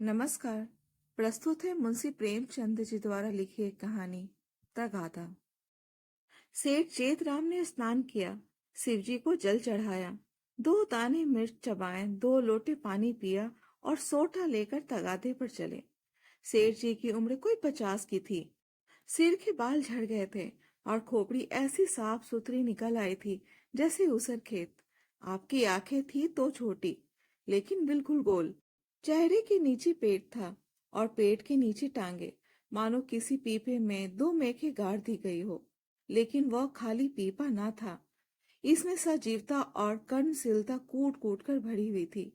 नमस्कार। प्रस्तुत है मुंशी प्रेमचंद जी द्वारा लिखी एक कहानी तगादा। सेठ चेतराम ने स्नान किया, शिवजी को जल चढ़ाया, 2 दाने मिर्च चबाए, 2 लोटे पानी पिया और सोटा लेकर तगादे पर चले। सेठ जी की उम्र कोई 50 की थी। सिर के बाल झड़ गए थे और खोपड़ी ऐसी साफ सुथरी निकल आई थी जैसे ऊसर खेत। आपकी आंखें थी तो छोटी, लेकिन बिल्कुल गोल। चेहरे के नीचे पेट था और पेट के नीचे टांगे, मानो किसी पीपे में 2 मेखे गाड़ दी गई हो। लेकिन वह खाली पीपा ना था, इसमें सजीवता और कर्मशीलता कूट कूट कर भरी हुई थी।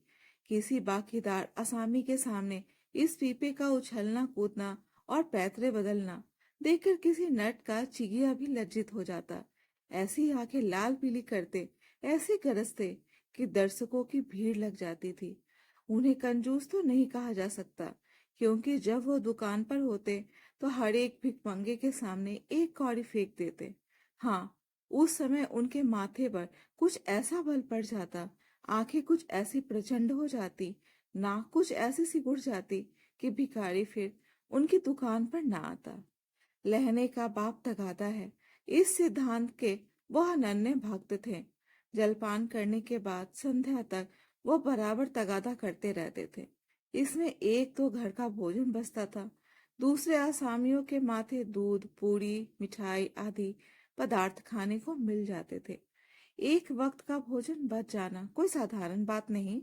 किसी बाकीदार असामी के सामने इस पीपे का उछलना कूदना और पैतरे बदलना देखकर किसी नट का चिगिया भी लज्जित हो जाता। ऐसी आंखें लाल पीली करते, ऐसे गरजते कि दर्शकों की भीड़ लग जाती थी। उन्हें कंजूस तो नहीं कहा जा सकता, क्योंकि जब वो दुकान पर होते तो हर एक भिखमंगे के सामने एक कौड़ी फेंक देते। हाँ, उस समय उनके माथे पर कुछ ऐसा बल पड़ जाता, आंखें कुछ ऐसी प्रचंड हो जाती, नाक कुछ ऐसी सिकुड़ जाती कि भिखारी फिर उनकी दुकान पर ना आता। लहने का बाप तगादा है, इस सिद्धांत के वह नन्हे भक्त थे। जलपान करने के बाद संध्या तक वो बराबर तगादा करते रहते थे। इसमें एक तो घर का भोजन बचता था, दूसरे आसामियों के माथे दूध, पूरी, मिठाई आदि पदार्थ खाने को मिल जाते थे। एक वक्त का भोजन बच जाना कोई साधारण बात नहीं।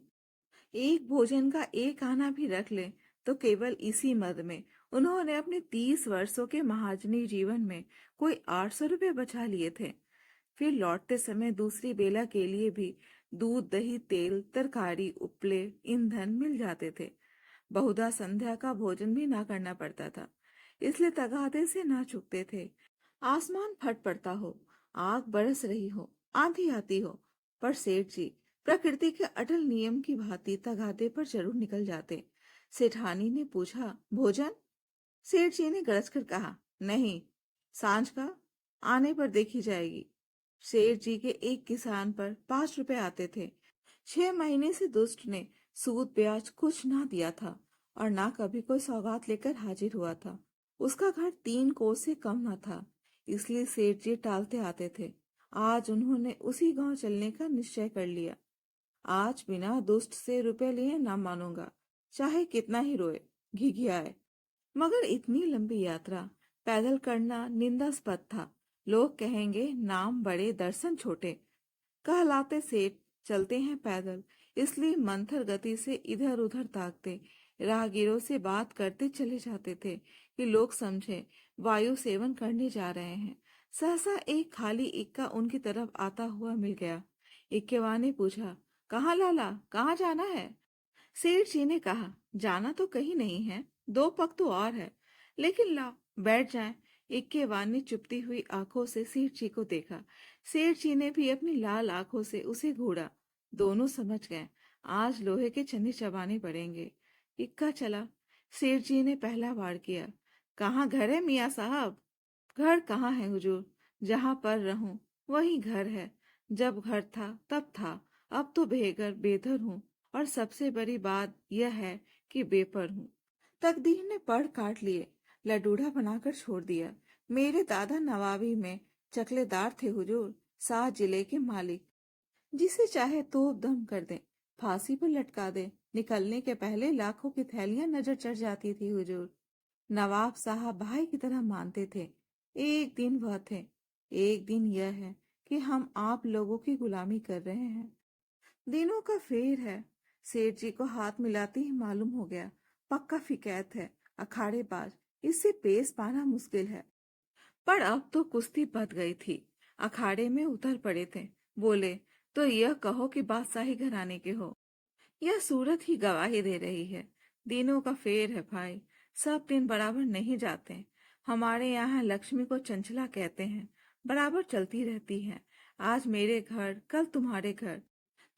एक भोजन का एक आना भी रख ले तो केवल इसी मद में उन्होंने अपने 30 वर्षों के महाजनी जीवन में कोई 800 रुपये बचा लिए थे। फिर लौटते समय दूसरी बेला के लिए भी दूध, दही, तेल, तरकारी, उपले, ईंधन मिल जाते थे। बहुधा संध्या का भोजन भी ना करना पड़ता था, इसलिए तगादे से ना चूकते थे। आसमान फट पड़ता हो, आग बरस रही हो, आंधी आती हो, पर सेठ जी प्रकृति के अटल नियम की भांति तगादे पर जरूर निकल जाते। सेठानी ने पूछा, भोजन? सेठ जी ने गरज कर कहा, नहीं, सांझ का आने पर देखी जाएगी। सेठ जी के एक किसान पर 5 रुपए आते थे। 6 महीने से दुष्ट ने सूद ब्याज कुछ ना दिया था और ना कभी कोई सौगात लेकर हाजिर हुआ था। उसका घर 3 कोस से कम न था, इसलिए सेठ जी टालते आते थे। आज उन्होंने उसी गांव चलने का निश्चय कर लिया। आज बिना दुष्ट से रुपए लिए ना मानूंगा, चाहे कितना ही रोए, घिघियाए। मगर इतनी लंबी यात्रा पैदल करना निंदास्पद था। लोग कहेंगे नाम बड़े दर्शन छोटे। कहलाते सेठ चलते हैं पैदल, इसलिए मंथर गति से इधर उधर ताकते, राहगीरों से बात करते चले जाते थे कि लोग समझे वायु सेवन करने जा रहे हैं। सहसा एक खाली इक्का उनकी तरफ आता हुआ मिल गया। इक्केवा ने पूछा, कहाँ लाला, कहाँ जाना है? सेठ जी ने कहा, जाना तो कहीं नहीं है, 2 पग तो और है, लेकिन लाओ बैठ जाएं। इक्केवान ने चुपती हुई आंखों से सेठ जी को देखा। सेठ जी ने भी अपनी लाल आंखों से उसे घूरा। दोनों समझ गए, आज लोहे के चने चबाने पड़ेंगे। इक्का चला। सेठ जी ने पहला वार किया, कहाँ घर है मियाँ साहब? घर कहाँ है हुजूर, जहाँ पर रहूं वही घर है। जब घर था तब था, अब तो बेघर बेघर हूँ, और सबसे बड़ी बात यह है कि बेपर हूँ। तकदीर ने पढ़ काट लिए, लडूढ़ा बनाकर छोड़ दिया। मेरे दादा नवाबी में चकलेदार थे हुजूर, 7 जिले के मालिक। जिसे चाहे तो दम कर दे, फांसी पर लटका दे, निकलने के पहले लाखों की थैलियां नजर चढ़ जाती थी हुजूर। नवाब साहब भाई की तरह मानते थे। एक दिन वह थे, एक दिन यह है कि हम आप लोगों की गुलामी कर रहे हैं। दिनों का फेर है। सेठ जी को हाथ मिलाते ही मालूम हो गया, पक्का फिकैत है, अखाड़ेबाज, इससे पेश पाना मुश्किल है। पर अब तो कुश्ती बच गई थी, अखाड़े में उतर पड़े थे। बोले, तो यह कहो कि बादशाही घराने के हो। यह सूरत ही गवाही दे रही है। दिनों का फेर है भाई, सब दिन बराबर नहीं जाते। हमारे यहाँ लक्ष्मी को चंचला कहते हैं, बराबर चलती रहती है। आज मेरे घर, कल तुम्हारे घर।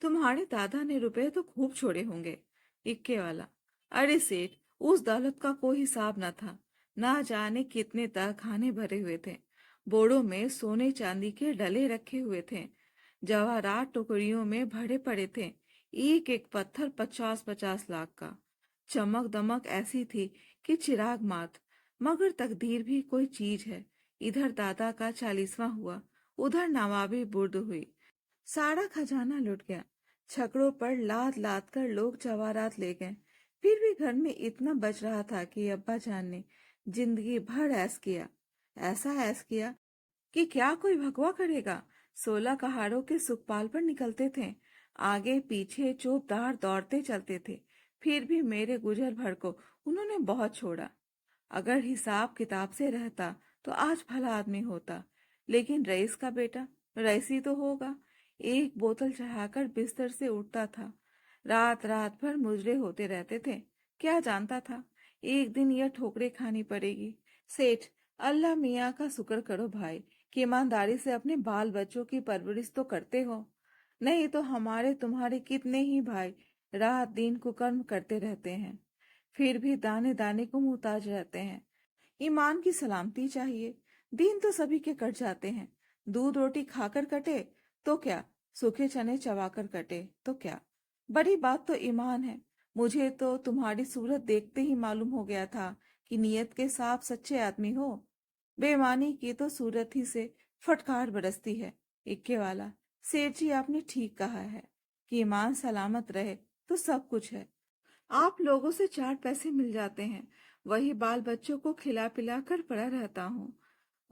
तुम्हारे दादा ने रुपए तो खूब छोड़े होंगे। इक्के वाला, अरे सेठ, उस दौलत का कोई हिसाब न था। ना जाने कितने तक खाने भरे हुए थे। बोड़ों में सोने चांदी के डले रखे हुए थे, जवाहरात टोकरियों में भरे पड़े थे। एक एक पत्थर 50-50 लाख का। चमक दमक ऐसी थी कि चिराग मात। मगर तकदीर भी कोई चीज है। इधर दादा का 40वां हुआ, उधर नवाबी बुर्द हुई। सारा खजाना लुट गया। छकड़ों पर लाद लाद कर लोग जवाहरात ले गए। फिर भी घर में इतना बच रहा था कि अब्बा जान ने जिंदगी भर ऐश किया। ऐसा ऐश किया कि क्या कोई भगवा करेगा। 16 कहारों के सुखपाल पर निकलते थे। आगे पीछे चौबदार दौड़ते चलते थे। फिर भी मेरे गुजर भर को उन्होंने बहुत छोड़ा। अगर हिसाब किताब से रहता तो आज भला आदमी होता। लेकिन रईस का बेटा रईसी तो होगा। एक बोतल चढ़ाकर बिस्तर से उठता था। रात रात भर मुजरे होते रहते थे। क्या जानता था एक दिन यह ठोकरें खानी पड़ेगी। सेठ, अल्लाह मियाँ का शुक्र करो भाई कि ईमानदारी से अपने बाल बच्चों की परवरिश तो करते हो। नहीं तो हमारे तुम्हारे कितने ही भाई रात दिन कुकर्म करते रहते हैं, फिर भी दाने दाने को मुहताज रहते हैं। ईमान की सलामती चाहिए। दिन तो सभी के कट जाते हैं। दूध रोटी खाकर कटे तो क्या, सूखे चने चबाकर कटे तो क्या। बड़ी बात तो ईमान है। मुझे तो तुम्हारी सूरत देखते ही मालूम हो गया था कि नीयत के साफ सच्चे आदमी हो। बेईमानी की तो सूरत ही से फटकार बरसती है। इक्के वाला, सेठ जी आपने ठीक कहा है कि ईमान सलामत रहे तो सब कुछ है। आप लोगों से 4 पैसे मिल जाते हैं, वही बाल बच्चों को खिला पिला कर पड़ा रहता हूँ।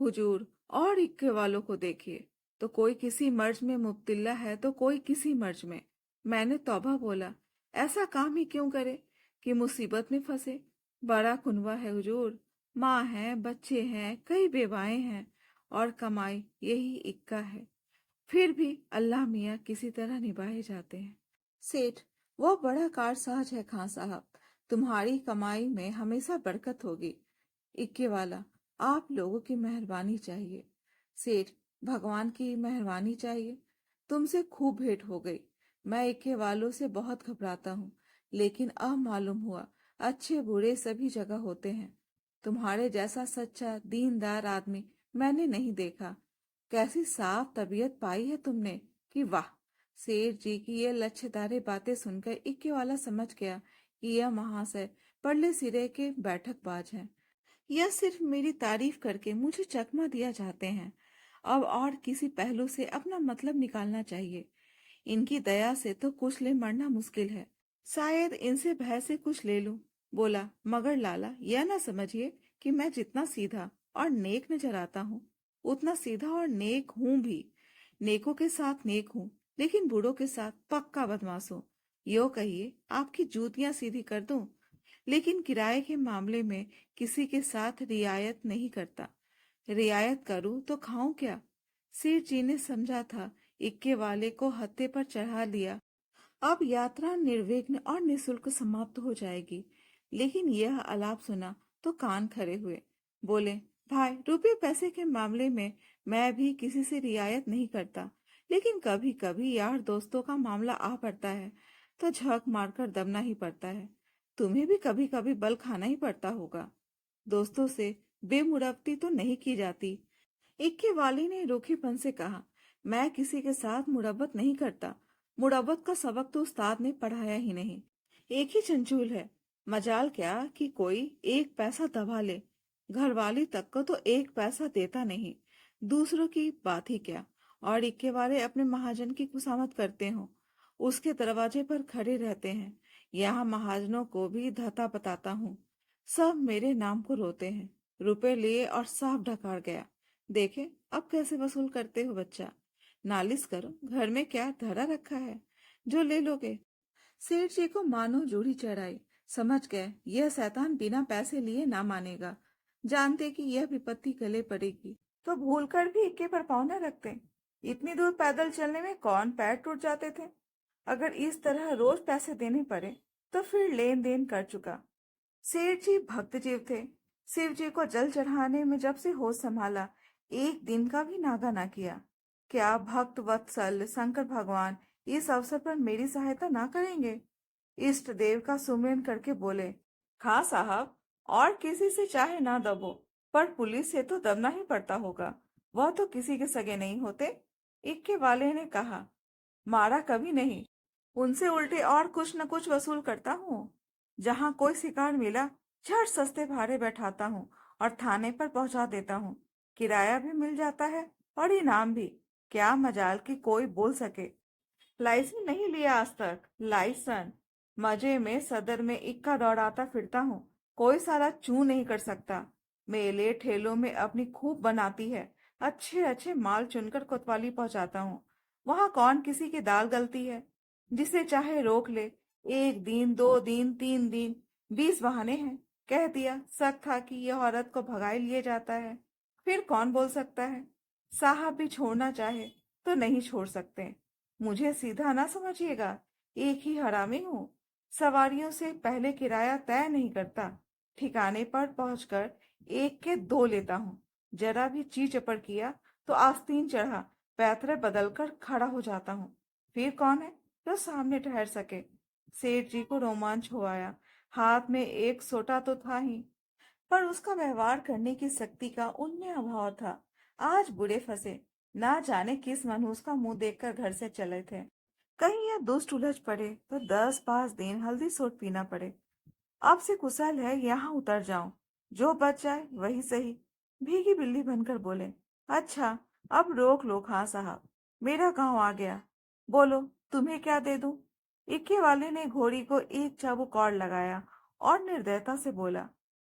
हुजूर, और इक्के वालों को देखिए, तो कोई किसी मर्ज में मुब्तिला है तो कोई किसी मर्ज में। मैंने तौबा बोला, ऐसा काम ही क्यों करे कि मुसीबत में फंसे। बड़ा कुनवा है हुजूर। माँ है, बच्चे हैं, कई बेवाएं हैं, और कमाई यही इक्का है। फिर भी अल्लाह मियाँ किसी तरह निभाए जाते हैं। सेठ, वो बड़ा कारसाज है खां साहब। तुम्हारी कमाई में हमेशा बरकत होगी। इक्के वाला, आप लोगों की मेहरबानी चाहिए। सेठ, भगवान की मेहरबानी चाहिए। तुमसे खूब भेंट हो गई। मैं इक्के वालों से बहुत घबराता हूँ, लेकिन अब मालूम हुआ अच्छे बुरे सभी जगह होते हैं। तुम्हारे जैसा सच्चा दीनदार आदमी मैंने नहीं देखा। कैसी साफ तबीयत पाई है तुमने कि वाह। सेठ जी की ये लच्छेदारी बातें सुनकर इक्के वाला समझ गया कि यह महाशय परले सिरे के बैठकबाज हैं। यह सिर्फ मेरी तारीफ करके मुझे चकमा दिया चाहते हैं। अब और किसी पहलू से अपना मतलब निकालना चाहिए। इनकी दया से तो कुछ ले मरना मुश्किल है। शायद इनसे भय से कुछ ले लूं। बोला, मगर लाला यह ना समझिए कि मैं जितना सीधा और नेक नजर आता हूँ उतना सीधा और नेक हूँ भी। नेकों के साथ नेक हूँ, लेकिन बूढ़ों के साथ पक्का बदमाश हूँ। यो कहिए आपकी जूतियां सीधी कर दूं, लेकिन किराए के मामले में किसी के साथ रियायत नहीं करता। रियायत करूं तो खाऊं क्या। सेठ जी ने समझा था इक्के वाले को हत्थे पर चढ़ा लिया। अब यात्रा निर्विघ्न और निशुल्क समाप्त हो जाएगी। लेकिन यह आलाप सुना तो कान खड़े हुए। बोले, भाई रुपये पैसे के मामले में मैं भी किसी से रियायत नहीं करता, लेकिन कभी कभी यार दोस्तों का मामला आ पड़ता है तो झक मारकर दबना ही पड़ता है। तुम्हें भी कभी कभी बल खाना ही पड़ता होगा। दोस्तों से बेमुरब्बती तो नहीं की जाती। इक्के वाली ने रूखेपन से कहा, मैं किसी के साथ मुरब्बत नहीं करता। मुरब्बत का सबक तो उस्ताद ने पढ़ाया ही नहीं। एक ही चंचूल है। मजाल क्या कि कोई 1 पैसा दबा ले। घरवाली तक को तो 1 पैसा देता नहीं, दूसरों की बात ही क्या। और इक्के वाले अपने महाजन की खुशामद करते हो, उसके दरवाजे पर खड़े रहते हैं। यहाँ महाजनों को भी धता बताता हूँ। सब मेरे नाम को रोते हैं। रुपए लिए और साफ ढकार गया। देखे अब कैसे वसूल करते हो बच्चा। नालिश करो, घर में क्या धरा रखा है जो ले लोगे। सेठ जी को मानो जूड़ी चढ़ाई। समझ गए यह शैतान बिना पैसे लिए ना मानेगा। जानते कि यह विपत्ति गले पड़ेगी तो भूलकर भी इक्के पर पाँव न रखते। इतनी दूर पैदल चलने में कौन पैर टूट जाते थे। अगर इस तरह रोज पैसे देने पड़े तो फिर लेन देन कर चुका। सेठ जी भक्त जीव थे। शिव जी को जल चढ़ाने में जब से होश संभाला एक दिन का भी नागा ना किया। क्या भक्त वत्सल शंकर भगवान इस अवसर पर मेरी सहायता ना करेंगे। इष्ट देव का सुमिरन करके बोले, खां साहब, और किसी से चाहे ना दबो, पर पुलिस से तो दबना ही पड़ता होगा। वह तो किसी के सगे नहीं होते। इक्के वाले ने कहा, मारा कभी नहीं, उनसे उल्टे और कुछ न कुछ वसूल करता हूँ। जहाँ कोई शिकार मिला झट सस्ते भाड़े बैठाता हूँ और थाने पर पहुंचा देता हूँ। किराया भी मिल जाता है और इनाम भी। क्या मजाल कि कोई बोल सके। लाइसेंस नहीं लिया आज तक। लाइसेंस मजे में सदर में इक्का दौड़ाता फिरता हूँ। कोई साला चू नहीं कर सकता। मेले ठेलों में अपनी खूब बनाती है। अच्छे अच्छे माल चुनकर कोतवाली पहुंचाता हूँ। वहां कौन किसी की दाल गलती है। जिसे चाहे रोक ले। एक दिन, 2 दिन, 3 दिन, 20 बहाने हैं। कह दिया शक था कि यह औरत को भगाए लिए जाता है। फिर कौन बोल सकता है। साहब भी छोड़ना चाहे तो नहीं छोड़ सकते। मुझे सीधा ना समझिएगा। एक ही हरामी हूँ। सवारियों से पहले किराया तय नहीं करता। ठिकाने पर पहुंचकर एक के दो लेता हूँ। जरा भी ची चपड़ किया तो आस्तीन चढ़ा पैतरे बदलकर खड़ा हो जाता हूँ। फिर कौन है जो सामने ठहर सके। सेठ जी को रोमांच हो आया। हाथ में एक सोटा तो था ही, पर उसका व्यवहार करने की शक्ति का उनमें अभाव था। आज बुरे फंसे। ना जाने किस मनहूस का मुंह देखकर घर से चले थे। कहीं यह दुष्ट उलझ पड़े तो 10-5 दिन हल्दी सोट पीना पड़े। अब से कुशल है यहाँ उतर जाऊं। जो बच जाए वही सही। भीगी बिल्ली बनकर बोले। अच्छा, अब रोक लो खां साहब। मेरा गांव आ गया। बोलो, तुम्हें क्या दे दूं। इक्के वाले ने घोड़ी को एक चाबुक और लगाया और निर्दयता से बोला।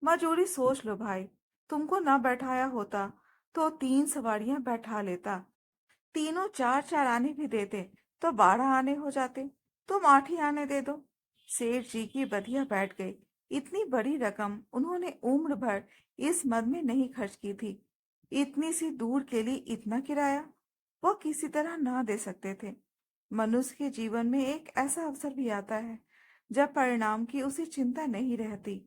मजूरी सोच लो भाई। तुमको ना बैठाया होता तो 3 सवारियां बैठा लेता। तीनों 4-4 आने भी देते तो 12 आने हो जाते। तुम 8 ही आने दे दो। सेठ जी की बधिया बैठ गई। इतनी बड़ी रकम उन्होंने उम्र भर इस मद में नहीं खर्च की थी। इतनी सी दूर के लिए इतना किराया वो किसी तरह ना दे सकते थे। मनुष्य के जीवन में एक ऐसा अवसर भी आता है जब परिणाम की उसे चिंता नहीं रहती।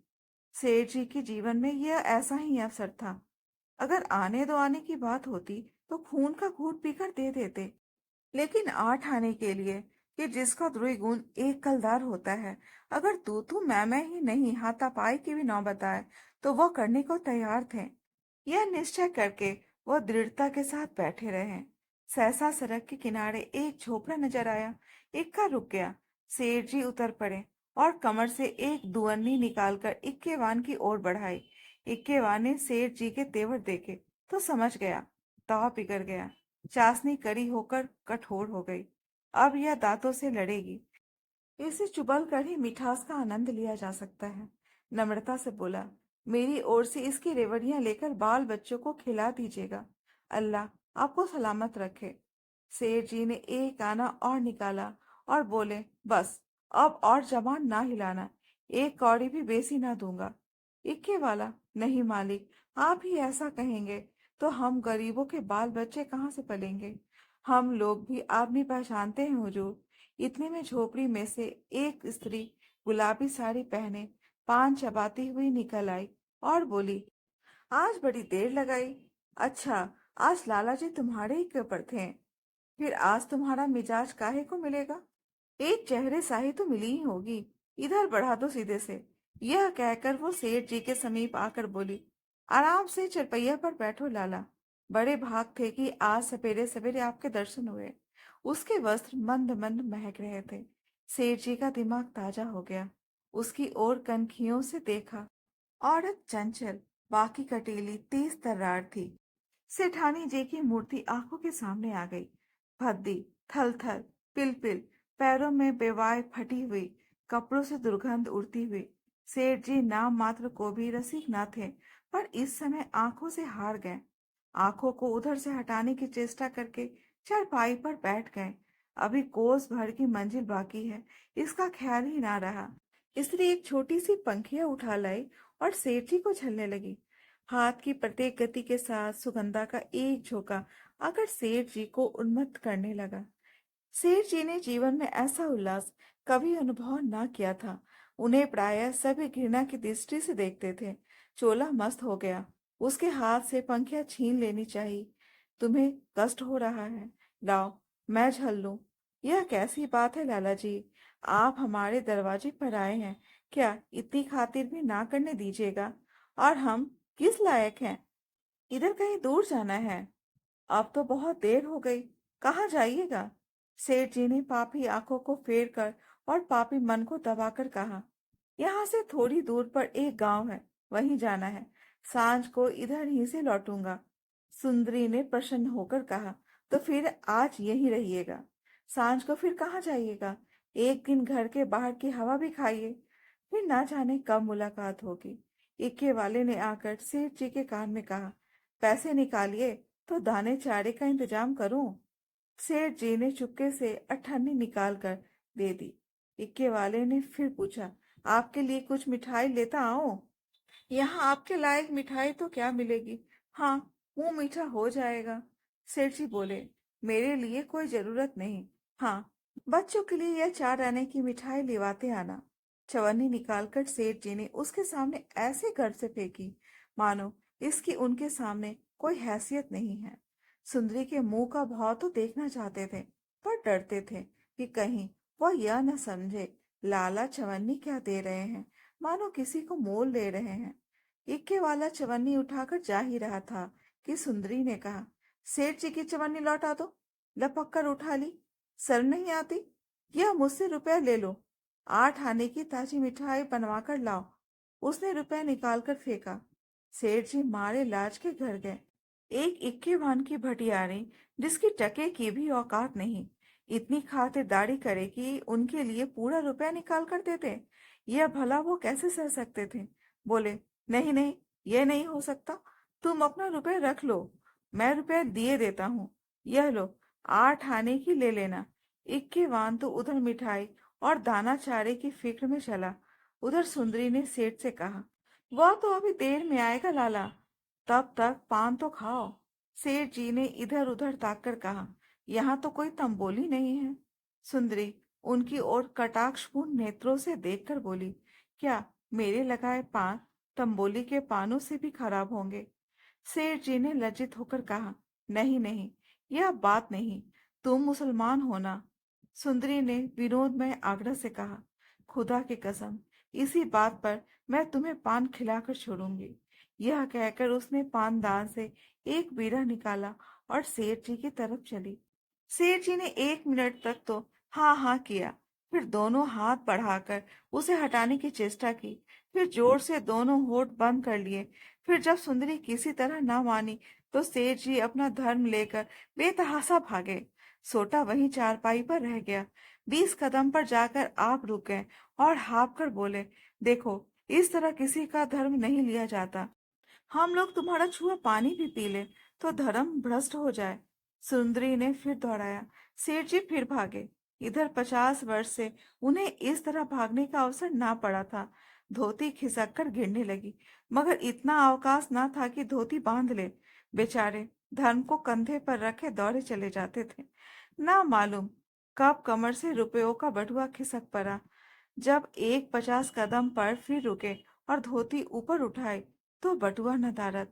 सेठ जी के जीवन में यह ऐसा ही अवसर था। अगर आने दो आने की बात होती तो खून का घूंट पीकर दे देते। लेकिन 8 आने के लिए कि जिसका द्विगुण एक कलदार होता है, अगर तू मैं ही नहीं हाथापाई की भी नौबत आए तो वह करने को तैयार थे। यह निश्चय करके वह दृढ़ता के साथ बैठे रहे। सहसा सड़क के किनारे एक झोपड़ा नजर आया। इक्का रुक गया। सेठ जी उतर पड़े और कमर से एक दुअन्नी निकालकर इक्केवान की ओर बढ़ाई। इक्केवान ने सेठ जी के तेवर देखे तो समझ गया। दांव बिगड़ गया। चाशनी कड़ी होकर कठोर हो गई। अब यह दांतों से लड़ेगी। इसे चुबल कर ही मिठास का आनंद लिया जा सकता है। नम्रता से बोला। मेरी ओर से इसकी रेवड़ियां लेकर बाल बच्चों को खिला दीजिएगा। अल्लाह आपको सलामत रखे। सेठ जी ने एक आना और निकाला और बोले। बस, अब और जबान ना हिलाना। एक कौड़ी भी बेसी ना दूंगा। इक्के वाला। नहीं मालिक, आप ही ऐसा कहेंगे तो हम गरीबों के बाल बच्चे कहाँ से पलेंगे। हम लोग भी आदमी पहचानते हैं हुजूर। इतने में झोपड़ी में से एक स्त्री गुलाबी साड़ी पहने पान चबाती हुई निकल आई और बोली। आज बड़ी देर लगाई। अच्छा, आज लाला जी तुम्हारे ही ऊपर थे। फिर आज तुम्हारा मिजाज काहे को मिलेगा। एक चेहरे साही तो मिली ही होगी। इधर बढ़ा दो सीधे से। यह कहकर वो सेठ जी के समीप आकर बोली। आराम से चरपैया पर बैठो लाला। बड़े भाग थे कि आज सवेरे सवेरे आपके दर्शन हुए। उसके वस्त्र मंद मंद महक रहे थे। सेठ जी का दिमाग ताजा हो गया। उसकी ओर कनखियों से देखा। औरत चंचल, बाकी कटीली, तेज तर्रार थी। सेठानी जी की मूर्ति आंखों के सामने आ गई। भद्दी, थल थल, पिल पिल, पैरों में बेवाय फटी हुई, कपड़ों से दुर्गंध उड़ती हुई। सेठ जी नाम मात्र को भी रसिक न थे, पर इस समय आंखों से हार गए। आंखों को उधर से हटाने की चेष्टा करके चारपाई पर बैठ गए। अभी कोस भर की मंजिल बाकी है, इसका ख्याल ही ना रहा। स्त्री एक छोटी सी पंखिया उठा लाई और सेठ जी को झलने लगी। हाथ की प्रत्येक गति के साथ सुगंधा का एक झोंका आकर सेठ जी को उन्मत्त करने लगा। सेठ जी ने जीवन में ऐसा उल्लास कभी अनुभव न किया था। उन्हें प्रायः सभी घृणा की दृष्टि से देखते थे। चोला मस्त हो गया। उसके हाथ से पंखिया छीन लेनी चाहिए। तुम्हें कष्ट हो रहा है, लाओ मैं झल लूं। यह कैसी बात है लाला जी। आप हमारे दरवाजे पर आए हैं, क्या इतनी खातिर भी ना करने दीजिएगा। और हम किस लायक हैं। इधर कहीं दूर जाना है। अब तो बहुत देर हो गई। कहाँ जाइएगा। सेठ जी ने पापी आंखों को फेर कर और पापी मन को दबाकर कहा। यहाँ से थोड़ी दूर पर एक गांव है, वहीं जाना है। सांझ को इधर ही से लौटूंगा। सुंदरी ने प्रसन्न होकर कहा। तो फिर आज यहीं रहिएगा? सांझ को फिर कहाँ जाइएगा? एक दिन घर के बाहर की हवा भी खाइए, फिर ना जाने कब मुलाकात होगी। इक्के वाले ने आकर सेठ जी के कान में कहा, पैसे निकालिए तो दाने चारे का इंतजाम करूं। सेठ जी ने चुपके से अठन्नी निकाल कर दे दी। इक्के वाले ने फिर पूछा, आपके लिए कुछ मिठाई लेता आऊं? यहाँ आपके लायक मिठाई तो क्या मिलेगी। हाँ, मुंह मीठा हो जाएगा। सेठ जी बोले, मेरे लिए कोई जरूरत नहीं। हाँ, बच्चों के लिए यह 4 आने की मिठाई लिवाते आना। चवन्नी निकालकर सेठ जी ने उसके सामने ऐसे गर्व से फेंकी, मानो इसकी उनके सामने कोई हैसियत नहीं है। सुंदरी के मुंह का भाव तो देखना चाहते थे, पर डरते थे कि कहीं वह यह न समझे लाला चवन्नी क्या दे रहे हैं, मानो किसी को मोल ले रहे हैं। इक्के वाला चवन्नी उठाकर जा ही रहा था कि सुंदरी ने कहा, सेठ जी की चवन्नी लौटा दो। लपक कर उठा ली। शर्म नहीं आती? यह मुझसे रुपया ले लो। 8 आने की ताजी मिठाई बनवा कर लाओ। उसने रुपया निकाल कर फेंका। सेठ जी मारे लाज के घर गए। एक इक्के भान की भटियारी, जिसकी टके की भी औकात नहीं, इतनी खातिरदारी करे कि उनके लिए पूरा रुपया निकाल कर देते। यह भला वो कैसे सह सकते थे। बोले, नहीं नहीं, ये नहीं हो सकता। तुम अपना रुपया रख लो, मैं रुपया दिए देता हूँ। यह लो, 8 आने की ले लेना। इक्के वान तो उधर मिठाई और दाना चारे की फिक्र में चला। उधर सुंदरी ने सेठ से कहा, वह तो अभी देर में आएगा लाला, तब तक पान तो खाओ। सेठ जी ने इधर उधर ताककर कहा, यहाँ तो कोई तंबोली नहीं है। सुंदरी उनकी ओर कटाक्षपूर्ण नेत्रों से देखकर बोली, क्या मेरे लगाए पान तंबोली के पानों से भी खराब होंगे? सेठ जी ने लज्जित होकर कहा, नहीं नहीं, यह बात नहीं, तुम मुसलमान हो ना। सुंदरी ने विनोद में आग्रह से कहा, खुदा की कसम, इसी बात पर मैं तुम्हें पान खिलाकर छोड़ूंगी। यह कहकर उसने पानदान से एक बीड़ा निकाला और सेठ जी की तरफ चली। सेठ जी ने 1 मिनट तक तो हाँ हाँ किया, फिर दोनों हाथ बढ़ाकर उसे हटाने की चेष्टा की, फिर जोर से दोनों होठ बंद कर लिए। फिर जब सुंदरी किसी तरह न मानी, तो सेठ जी अपना धर्म लेकर बेतहासा भागे। सोटा वहीं चारपाई पर रह गया। 20 कदम पर जाकर आप रुक गए और हाँफ कर बोले, देखो, इस तरह किसी का धर्म नहीं लिया जाता। हम लोग तुम्हारा छुआ पानी भी पी ले तो धर्म भ्रष्ट हो जाए। सुंदरी ने फिर दोहराया। सेठ जी फिर भागे। इधर 50 वर्ष से उन्हें इस तरह भागने का अवसर ना पड़ा था। धोती खिसक कर गिरने लगी, मगर इतना अवकाश ना था कि धोती बांध ले। बेचारे धर्म को कंधे पर रखे दौड़े चले जाते थे। ना मालूम कब कमर से रुपयों का बटुआ खिसक पड़ा। जब एक 50 कदम पर फिर रुके और धोती ऊपर उठाई, तो बटुआ नदारद।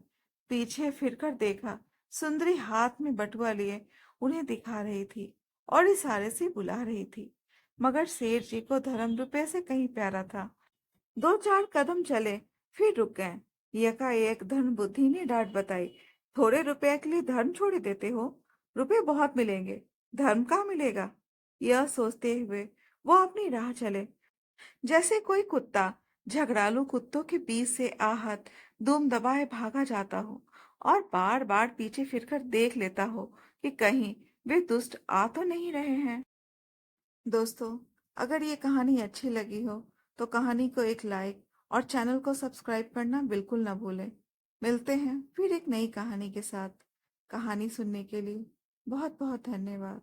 पीछे फिरकर देखा, सुंदरी हाथ में बटुआ लिए उन्हें दिखा रही थी और इशारे से बुला रही थी। मगर सेठ जी को धर्म रुपए से कहीं प्यारा था। 2-4 कदम चले, फिर रुक गए। यकाएक धन बुद्धि ने डांट बताई, थोड़े रुपए के लिए धर्म छोड़ देते हो? रुपए बहुत मिलेंगे, धर्म कहाँ मिलेगा? यह सोचते हुए वो अपनी राह चले, जैसे कोई कुत्ता झगड़ालू कुत्तों के बीच से आहत दुम दबाए भागा जाता हो और बार बार पीछे फिरकर देख लेता हो कि कहीं वे दुष्ट आ तो नहीं रहे हैं। दोस्तों, अगर ये कहानी अच्छी लगी हो तो कहानी को एक लाइक और चैनल को सब्सक्राइब करना बिल्कुल ना भूलें। मिलते हैं फिर एक नई कहानी के साथ। कहानी सुनने के लिए बहुत बहुत धन्यवाद।